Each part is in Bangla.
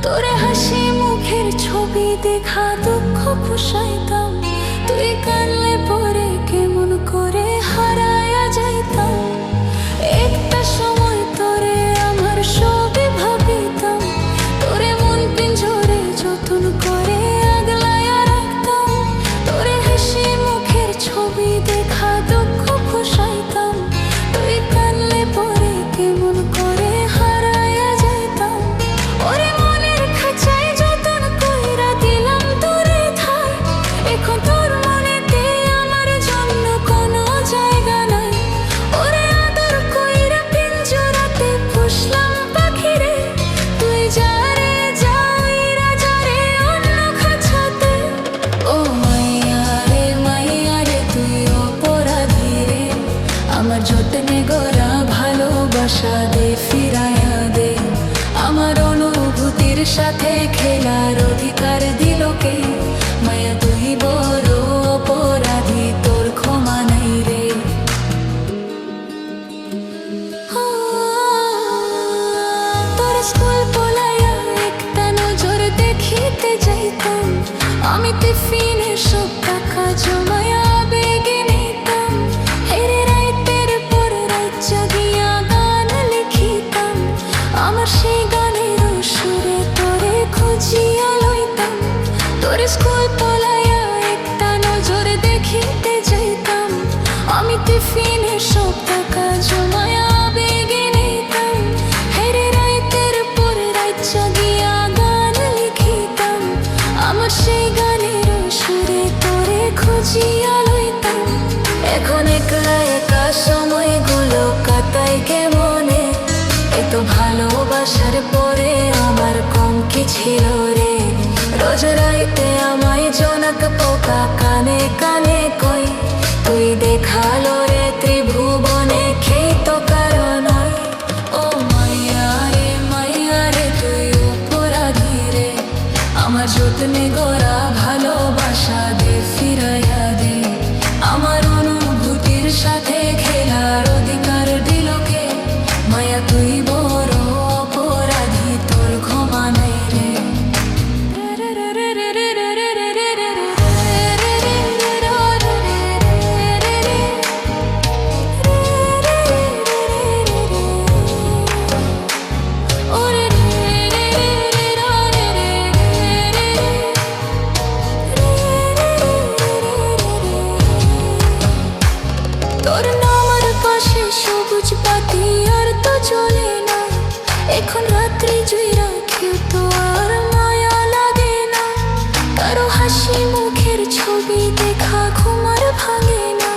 তোরে হাসি মুখের ছবি দেখা দুঃখ পুষাইতাম, তুই কানলে পরে কেমন করে হারায়া যাইতাম। একটা সময় তোরে আমার সবই ভাবিতাম, তোরে মন পিঞ্জরে যতন করে আগলায়া রাখতাম। তোরে হাসি মুখের ছবি দেখা দুঃখ পুষাইতাম, তুই কানলে পরে কেমন করে হারায়া যাইতাম। ওরে মনের খাঁচায় যতন কইরা দিলাম তোরে ঠাই, এখন তোর মনেতে আমার জন্য কোনো জায়গা নাই। ওরে আদর কইরা পিঞ্জরাতে পুষলাম পাখিরে, তুই যারে যাইরা যারে অন্য খাঁচাতে। ও মাইয়া রে তুই অপরাধী রে, আমার যতনে গড়া ভালোবাসা দে ফিরাইয়া দে। আমার অনুভূতির সাথে খেলার অধিকার দিল কে? মায়া তুই বড় অপরাধী, তোর ক্ষমা নাই রে। তোর স্কুল পলাইয়া একটা নজর দেখিতে যাইতাম, আমি টিফিনের সব টাকা জমায়া বেগে নিতাম। হেরে রাইতের পর রাত জাগিয়া গান লিখিতাম, আমার সেই গানের সুরে তোরে খুঁজিয়া লইতাম। তোর স্কুল পলাইয়া একটা নজর দেখিতে যাইতাম, আমি টিফিনের সব টাকা জমায়া বেগে নিতাম। হেরে রাইতের পর রাত জাগিয়া গান লিখিতাম, আমার সেই গানের সুরে তোরে খুঁজিয়া লইতাম। এখন একলা একা সময়গুলো কাটাই কেমনে, এত ভালোবাসার পরে আমার কম কি ছিল রে? রোজ রাইতে আমায় জনক পোকা কানে কানে কই, তুই দেখালো রে ত্রিভুবনে খেই তো কারণ। ও মাইয়া রে তুই অপরাধী রে, আমার যতনে গড়া ভালোবাসা দে ফিরাইয়া দে। আমার অনুভূতির সাথে খেলার অধিকার দিল কে? মায়া তুই বড় অপরাধী, তোর ক্ষমা নাই রে। তোর নামার পাশে সবুজ বাতি আর তো চলে না, এখন রাত্রি জুইরা কেউ তো আর মায়া লাগে না। কারো হাসি মুখের ছবি দেখা ঘুমার ভাঙে না,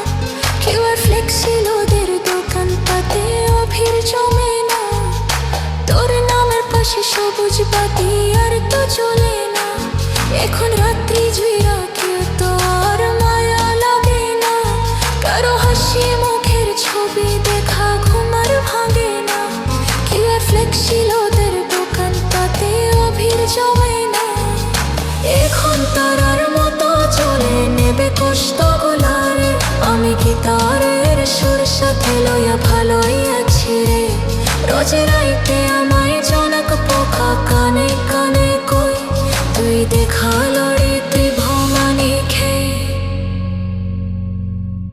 কেউ আর ফ্লেক্সিল ওদের দোকান পাতে অভির জমে না। তোর নামের পাশে সবুজ বাতি আর তো চলে না, এখন রাত্রি জুইরা কেউ তো আর মায়া লাগে না। কারো হাসি মুখের ছবি দেখা ঘুমার ভাঙে না, কেউ আর ফ্লেক্সিল ওদের দোকান পাতে অভির জমে না। এখন তারার মতো চলে নেবে কষ্ট গোলারে, আমি কি তারের সুর সাথে লইয়া ভালোই আছি রে? রোজ রাইতে আমায় জনক পোকা কানে কানে কই, তুই দেখালো রে